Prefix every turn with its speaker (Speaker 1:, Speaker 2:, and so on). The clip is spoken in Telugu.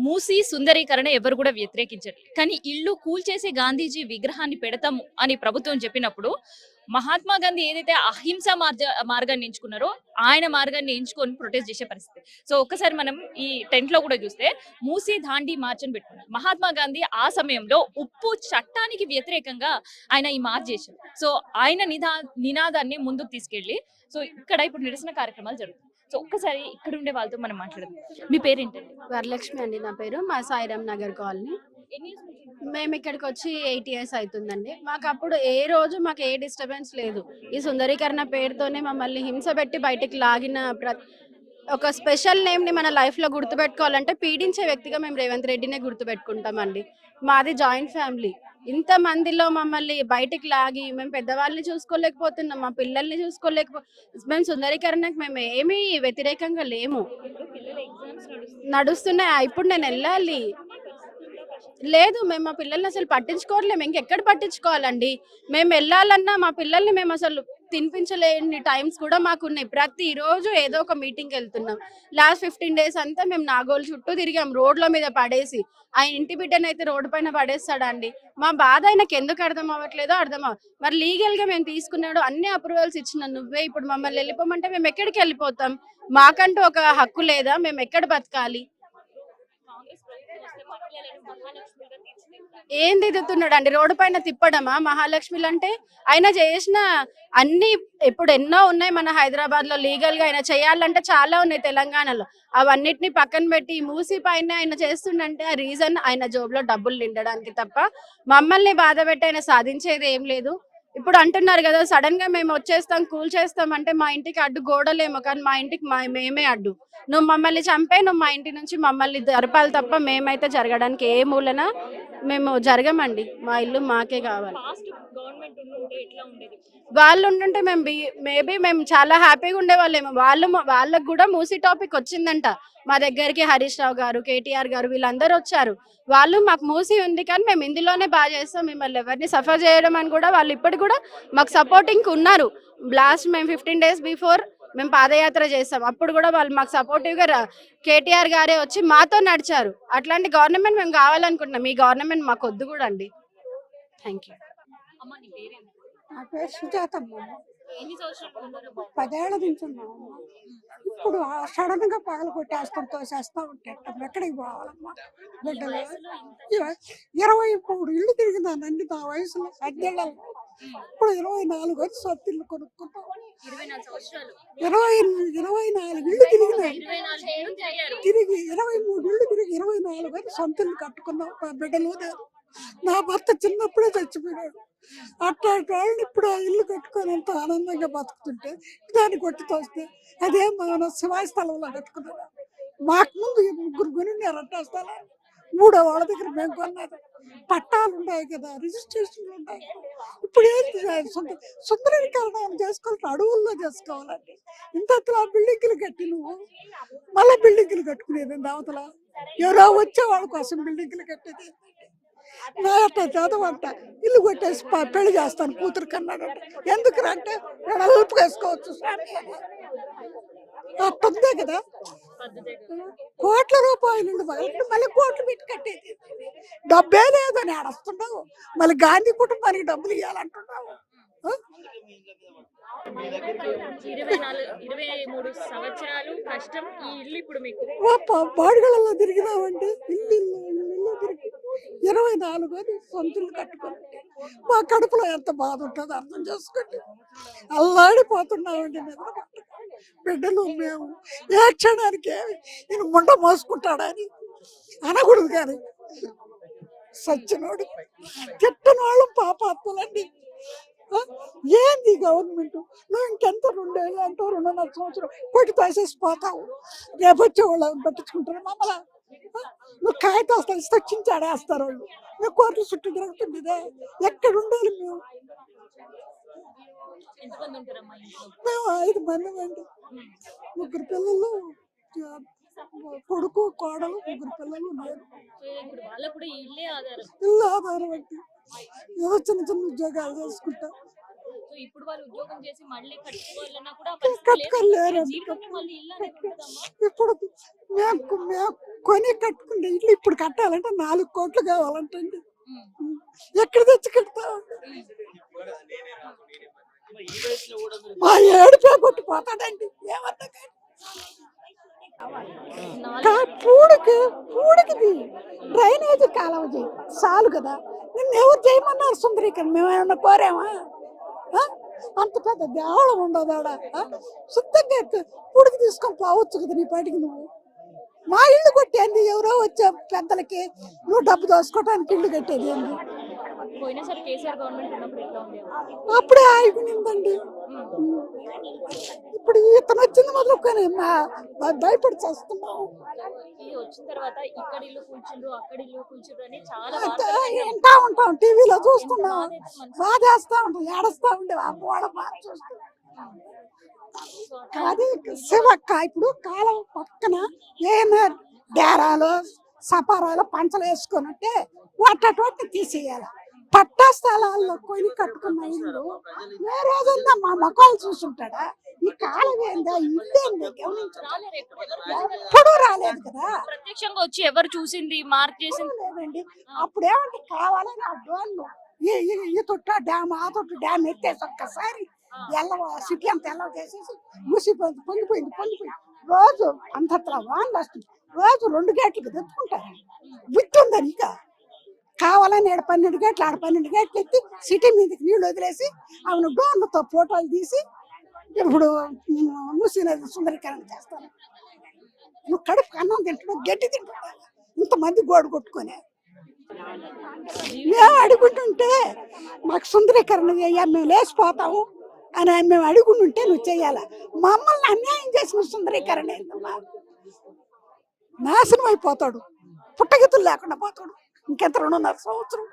Speaker 1: మూసి సుందరీకరణ ఎవరు కూడా వ్యతిరేకించరు. కానీ ఇల్లు కూల్చేసి గాంధీజీ విగ్రహాన్ని పెడతాము అని ప్రభుత్వం చెప్పినప్పుడు మహాత్మా గాంధీ ఏదైతే అహింసా మార్గాన్ని ఎంచుకున్నారో ఆయన మార్గాన్ని ఎంచుకొని ప్రొటెస్ట్ చేసే పరిస్థితి. సో ఒక్కసారి మనం ఈ టెంట్ లో కూడా చూస్తే మూసి దాండి మార్చ్ అని పెట్టుకున్నారు. మహాత్మా గాంధీ ఆ సమయంలో ఉప్పు చట్టానికి వ్యతిరేకంగా ఆయన ఈ మార్చ్ చేశారు. సో ఆయన నినాదాన్ని ముందుకు తీసుకెళ్లి సో ఇక్కడ ఇప్పుడు నిరసన కార్యక్రమాలు జరుగుతాయి. సో ఒక్కసారి ఇక్కడ ఉండే వాళ్ళతో మనం మాట్లాడదాం. మీ పేరేంటండి?
Speaker 2: వరలక్ష్మి అండి నా పేరు. మా సాయిరామ్ నగర్ కాలనీ. మేము ఇక్కడికి వచ్చి 8 ఇయర్స్ అవుతుందండి. మాకు అప్పుడు ఏ రోజు మాకు ఏ డిస్టర్బెన్స్ లేదు. ఈ సుందరీకరణ పేరుతోనే మమ్మల్ని హింస పెట్టి బయటికి లాగిన ఒక స్పెషల్ నేమ్ని మన లైఫ్లో గుర్తుపెట్టుకోవాలంటే పీడించే వ్యక్తిగా మేము రేవంత్ రెడ్డినే గుర్తుపెట్టుకుంటామండి. మాది జాయింట్ ఫ్యామిలీ. ఇంత మందిలో మమ్మల్ని బయటికి లాగి మేము పెద్దవాళ్ళని చూసుకోలేకపోతున్నాం, మా పిల్లల్ని మేము సుందరీకరణకు మేము ఏమీ వ్యతిరేకంగా లేము. నడుస్తున్నాయి. ఇప్పుడు నేను వెళ్ళాలి లేదు, మేము మా పిల్లల్ని అసలు పట్టించుకోవట్లేము. ఇంకెక్కడ పట్టించుకోవాలండి? మేము వెళ్ళాలన్నా మా పిల్లల్ని మేము అసలు తినిపించలేని టైమ్స్ కూడా మాకున్నాయి. ప్రతిరోజు ఏదో ఒక మీటింగ్కి వెళ్తున్నాం. లాస్ట్ 15 days అంతా మేము నాగోల్ చుట్టూ తిరిగాం, రోడ్ల మీద పడేసి. ఆయన ఇంటి బిడ్డనైతే రోడ్డు పైన పడేస్తాడండి. మా బాధ ఆయనకి ఎందుకు అర్థం అవ్వట్లేదో మరి లీగల్గా మేము తీసుకున్నాడు, అన్ని అప్రూవల్స్ ఇచ్చిన నువ్వే ఇప్పుడు మమ్మల్ని వెళ్ళిపోమంటే మేము ఎక్కడికి వెళ్ళిపోతాం? మాకంటూ ఒక హక్కు లేదా? మేము ఎక్కడ బతకాలి? ఏం దిద్దుతున్నాడు అండి? రోడ్డు పైన తిప్పడమా మహాలక్ష్మిలు అంటే? ఆయన చేసిన అన్ని ఇప్పుడు ఎన్నో ఉన్నాయి మన హైదరాబాద్ లో లీగల్ గా. ఆయన చేయాలంటే చాలా ఉన్నాయి తెలంగాణలో. అవన్నిటిని పక్కన పెట్టి మూసి పైన ఆయన చేస్తుండంటే ఆ రీజన్ ఆయన జోబులో డబ్బులు నిండడానికి తప్ప మమ్మల్ని బాధ పెట్టి ఆయన సాధించేది ఏం లేదు. ఇప్పుడు అంటున్నారు కదా సడన్ గా మేము వచ్చేస్తాం కూల్ చేస్తాం అంటే, మా ఇంటికి అడ్డు గోడలేమో కానీ మా ఇంటికి మేమే అడ్డు. నువ్వు మమ్మల్ని చంపే, నువ్వు మా ఇంటి నుంచి మమ్మల్ని జరపాలి తప్ప మేమైతే జరగడానికి ఏ మూలన మేము జరగమండి. మా ఇల్లు మాకే కావాలి. వాళ్ళు ఉంటుంటే మేబీ మేము చాలా హ్యాపీగా ఉండేవాళ్ళేమో. వాళ్ళకు కూడా మూసీ టాపిక్ వచ్చిందంట మా దగ్గరికి. హరీష్ రావు గారు, కేటీఆర్ గారు వీళ్ళందరూ వచ్చారు. వాళ్ళు మాకు మూసీ ఉంది కానీ మేము ఇందులోనే బాగా చేస్తాం, మిమ్మల్ని ఎవరిని సఫర్ చేయడం అని కూడా వాళ్ళు ఇప్పటికి కూడా మాకు సపోర్టింగ్ ఉన్నారు. లాస్ట్ మేము 15 days బిఫోర్ మేము పాదయాత్ర చేస్తాం, అప్పుడు కూడా వాళ్ళు మాకు సపోర్టివ్గా కేటీఆర్ గారే వచ్చి మాతో నడిచారు. అట్లాంటి గవర్నమెంట్ మేము కావాలనుకుంటున్నాం. ఈ గవర్నమెంట్ మాకు వద్దు కూడా అండి. Thank you.
Speaker 3: నా పేరు సుజాతమ్మ. 10 ఏళ్ల నుంచి ఉన్నామమ్మ. ఇప్పుడు సడన్ గా పగలు కొట్టేస్తాం, తోసేస్తా ఉంటే ఎక్కడికి పోవాలమ్మా? బిడ్డలు 23 ఇళ్ళు తిరిగిందానండి నా వయసులో 10 ఏళ్ళలో. ఇప్పుడు 24 వచ్చి సొత్తు ఇల్లు కొనుక్కుంటాం. 24 ఇళ్ళు తిరిగినాయి. తిరిగి 23 ఇళ్ళు తిరిగి 24 వచ్చి సొంత ఇల్లు కట్టుకున్నాం. బిడ్డలు నా భర్త చిన్నప్పుడే చచ్చిపోయాడు. అట్లాంటి వాళ్ళని ఇప్పుడు ఆ ఇల్లు కట్టుకొని ఎంత ఆనందంగా బతుకుతుంటే దాన్ని కొట్టి తోస్తే అదే మన శివాయి స్థలంలో కట్టుకున్నాడు. మాకు ముందు 3 కొనిన్నారు అట్టా స్థలాలు. 3వ వాళ్ళ దగ్గర మేము కొన్నది. పట్టాలు ఉన్నాయి కదా, రిజిస్ట్రేషన్లు ఉన్నాయి. ఇప్పుడు ఏంటి సుందరీకరణ చేసుకోవాలి, అడవుల్లో చేసుకోవాలండి. ఇంతలా బిల్డింగ్లు కట్టి నువ్వు మళ్ళీ బిల్డింగ్లు కట్టుకునేది అవతల ఎవరో వచ్చే వాళ్ళ కోసం బిల్డింగ్లు కట్టేది. నా అట్ట చదవంట ఇల్లు కొట్టేసి పెళ్లి చేస్తాను కూతురు కన్నాడంట. ఎందుకు అంటే హెల్ప్ వేసుకోవచ్చు అట్టుందే కదా. కోట్ల రూపాయలు మళ్ళీ కోట్లు పెట్టి కట్టేది. డబ్బే లేదని ఆడస్తున్నావు. మళ్ళీ గాంధీ కుటుంబానికి డబ్బులు ఇవ్వాలంటున్నావు.
Speaker 1: 23 సంవత్సరాలు కష్టం ఈ ఇల్లు ఇప్పుడు మీకు
Speaker 3: బాడుగలలో తిరిగినామండి. ఇల్లు తిరిగి 24 సొంతలు కట్టుకొని మా కడుపులో ఎంత బాధ ఉంటుందో అర్థం చేసుకోండి. అల్లాడిపోతున్నామండి. బిడ్డలు మేము ఏ క్షణానికి నేను ముండ మోసుకుంటాడని అనకూడదు కానీ సచ్చినోడు తిట్టని వాళ్ళం పాపాత్మలండి. ఏంది గవర్నమెంట్? నువ్వు ఇంకెంత 2 ఏళ్ళు అంటావు, 2.5 సంవత్సరం కొట్టి తోసేసి పోతావు. రేపు వచ్చే వాళ్ళు పట్టించుకుంటారు మమ్మల్ని. నువ్వు కాగితం ఇష్టొచ్చించి ఆడేస్తారు వాళ్ళు. నువ్వు కోర్టు చుట్టూ తిరుగుతుంది. ఎక్కడ ఉండాలి మేము? 5 మంది అండి. 3 పిల్లలు, కొడుకు కోడలు, 3 పిల్లలు ఉన్నారు. ఇల్లు ఆధారం అంటే ఏదో చిన్న ఉద్యోగాలు చేసుకుంటాం.
Speaker 1: సో ఇప్పుడు వాళ్ళు ఉద్యోగం చేసి మళ్ళీ కట్టుకోవాలన్నా కూడా ఆ పరిస్థితి లేదు.
Speaker 3: కట్టుకోలేరు.
Speaker 1: జీవితంలో మళ్ళీ ఇల్లు అనేది ఉంటుందమ్మా.
Speaker 3: ఇప్పుడు మేము కొని కట్టుకునే ఇల్లు ఇప్పుడు కట్టాలంటే 4 కోట్లు కావాలంటండి.
Speaker 1: ఉమ్.
Speaker 3: ఎక్కడ తెచ్చి కడతాం? మా ఏడుపే కొట్టిపోతాడండి. ఏమన్నా కానీ పూడికి డ్రైనేజ్ కాలువ చేయి చాలు కదా. నిన్ను ఎవరు చేయమన్నారు సుందరీకరణ? మేము ఏమన్నా కోరామా? ఆ? అంత పెద్ద దేవళం ఉండదు ఆడ. శుద్ధంగా పూడికి తీసుకొని పోవచ్చు కదా నీ పాటికి నువ్వు. మా ఇల్లు కొట్టేంది ఎవరో వచ్చే పెద్దలకి నువ్వు డబ్బు దోసుకోవడానికి ఇల్లు కట్టేది ఏంది?
Speaker 1: పోయినసారి కేసీఆర్ గవర్నమెంట్ ఉన్నప్పుడు ఎట్లా ఉండేది?
Speaker 3: అప్పుడే ఆగిపోయిందండి. ఇప్పుడు ఇతను వచ్చింది మొదలుకొని భయపడి చేస్తున్నాం.
Speaker 1: ఇది వచ్చిన తర్వాత ఇక్కడ ఇల్లు కూల్చుండ్రు అక్కడ ఇల్లు కూల్చుండ్రు అని చాలా
Speaker 3: వింటా ఉంటాం, టీవీలో చూస్తున్నాం, బాధేస్తా ఉంటాం, ఏడుస్తా ఉండే వాళ్ళ బాధ చూస్తాం. అది శివక్క ఇప్పుడు కాలం పక్కన ఏమైనా డేరాలు సపారాలు పంచలు వేసుకొని ఉంటే వాటి తీసేయాలి. పట్టా స్థలాల్లో కొని కట్టుకున్న ఇల్లు ఏ రోజుందా మా మొక్కలు చూసుంటాడా? ఈ కాలం ఏందా? ఇల్లు ఏంది? ఎప్పుడు రాలేదు కదా.
Speaker 1: ప్రత్యక్షంగా వచ్చి ఎవరు చూసింది మార్క్ చేసింది
Speaker 3: లేదండి. అప్పుడేమంటే కావాలని ఆ డోన్లు ఈ తొట్ట డ్యామ్ ఆ తొట్టు డ్యామ్ ఎత్తేసి ఒక్కసారి సిటీ అంతా ఎల్లవ చేసేసి మూసిపోయింది, పొంగిపోయింది. రోజు అంతట్లా వాన్లు వస్తుంది. రోజు 2 గేట్లకు తెచ్చుకుంటారు. బుద్ధి ఉందని ఇక కావాలని 12 గేట్లు 12 గేట్లు ఎత్తి సిటీ మీదకి నీళ్ళు వదిలేసి ఆమెను డోన్లతో ఫోటోలు తీసి ఇప్పుడు మూసినది సుందరీకరణ చేస్తాను. నువ్వు కడుపు అన్నం తింటున్నావు, గడ్డి తింటున్నావు, ఇంతమంది గోడు కొట్టుకొని. మేము అడుగుంటుంటే మాకు సుందరీకరణ చేయ, మేము లేచిపోతాము అని మేము అడుగుంటుంటే నువ్వు చెయ్యాల. మమ్మల్ని అన్యాయం చేసిన సుందరీకరణ ఏంటమ్మా? నాశనం అయిపోతాడు, పుట్టగతులు లేకుండా పోతాడు. ఇంకెంత 2.5 సంవత్సరం.